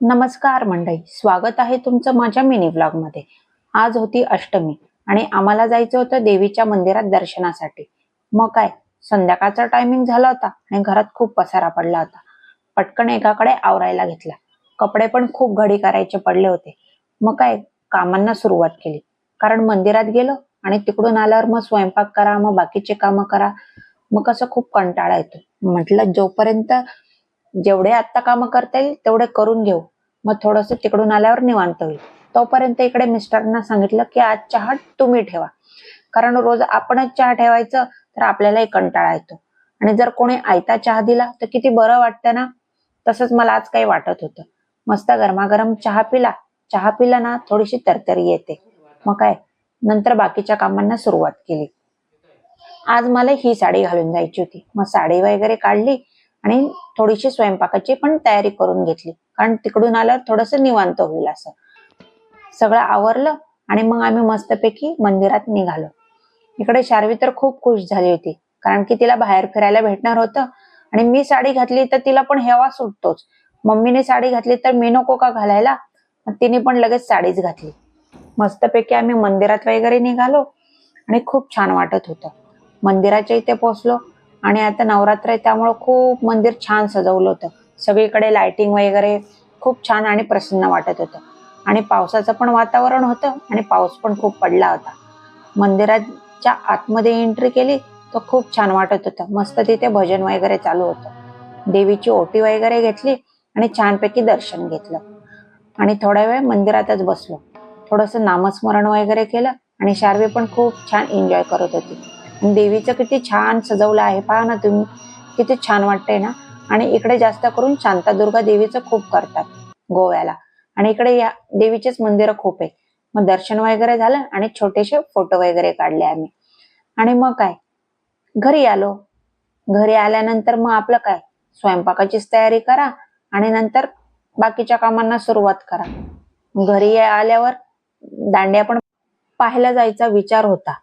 नमस्कार मंडळी, स्वागत आहे तुमचं माझ्या मिनी ब्लॉग मध्ये। आज होती अष्टमी आणि आम्हाला जायचं होतं देवीच्या मंदिरात दर्शनासाठी। मग काय, संध्याकाळचा टायमिंग झाला होता आणि घरात खूप पसारा पडला होता। पटकन एकाकडे आवरायला घेतला। कपडे पण खूप घडी करायचे पडले होते। मग काय, कामांना सुरुवात केली। कारण मंदिरात गेलो आणि तिकडून आल्यावर मग स्वयंपाक करा, मग बाकीचे कामं करा, मग कसं खूप कंटाळा येतो। म्हटलं जोपर्यंत जेवढे आता कामं करता येईल तेवढे करून घेऊ, मग थोडंसं तिकडून आल्यावर निवांत होईल। तोपर्यंत इकडे मिस्टरांना सांगितलं की आज चहा तुम्ही ठेवा, कारण रोज आपणच चहा ठेवायचं तर आपल्यालाही कंटाळा येतो आणि जर कोणी आयता चहा दिला तर किती बरं वाटतं ना। तसंच मला आज काही वाटत होतं। मस्त गरमागरम चहा पिला ना थोडीशी तरतरी येते। मग काय, नंतर बाकीच्या कामांना सुरुवात केली। आज मला ही साडी घालून जायची होती, मग साडी वगैरे काढली आणि थोडीशी स्वयंपाकाची पण तयारी करून घेतली, कारण तिकडून आल्यावर थोडंसं निवांत होईल असं। सगळं आवरलं आणि मग आम्ही मस्तपैकी मंदिरात निघालो। इकडे शार्वी तर खूप खुश झाली होती, कारण की तिला बाहेर फिरायला भेटणार होतं आणि मी साडी घातली तर तिला पण हेवा सुटतोच। मम्मीने साडी घातली तर मी नको का घालायला, तिने पण लगेच साडीच घातली। मस्तपैकी आम्ही मंदिरात वगैरे निघालो आणि खूप छान वाटत होतं। मंदिराच्या इथे पोहोचलो आणि आता नवरात्र आहे त्यामुळे खूप मंदिर छान सजवलं होतं। सगळीकडे लाइटिंग वगैरे खूप छान आणि प्रसन्न वाटत होतं आणि पावसाचं पण वातावरण होतं आणि पाऊस पण खूप पडला होता। मंदिराच्या आतमध्ये एंट्री केली तर खूप छान वाटत होतं। मस्त तिथे भजन वगैरे चालू होतं। देवीची ओटी वगैरे घेतली आणि छानपैकी दर्शन घेतलं आणि थोड्या वेळ मंदिरातच बसलो। थोडंसं नामस्मरण वगैरे केलं आणि शार्वी पण खूप छान एन्जॉय करत होती। देवीचं किती छान सजवलं आहे पहा ना तुम्ही, किती छान वाटतंय ना। आणि इकडे जास्त करून शांतादुर्गा देवीचं खूप करतात गोव्याला, आणि इकडे या देवीचेच मंदिरं खूप आहे। मग दर्शन वगैरे झालं आणि छोटेसे फोटो वगैरे काढले आम्ही आणि मग काय, घरी आलो। घरी आल्यानंतर मग आपलं काय, स्वयंपाकाचीच तयारी करा आणि नंतर बाकीच्या कामांना सुरुवात करा। घरी आल्यावर दांड्या पण पाहायला जायचा विचार होता,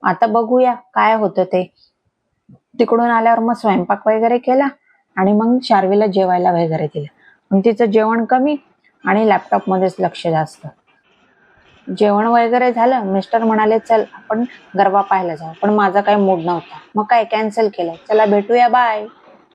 आता बघूया काय होतं ते। तिकडून आल्यावर मग स्वयंपाक वगैरे केला आणि मग शार्वीला जेवायला वगैरे दिलं। पण तिचं जेवण कमी आणि लॅपटॉप मध्येच लक्ष जास्त। जेवण वगैरे झालं, मिस्टर म्हणाले चल आपण गरबा पाहायला जाऊ, पण माझा काही मूड नव्हता, मग काय कॅन्सल केलं। चला भेटूया, बाय।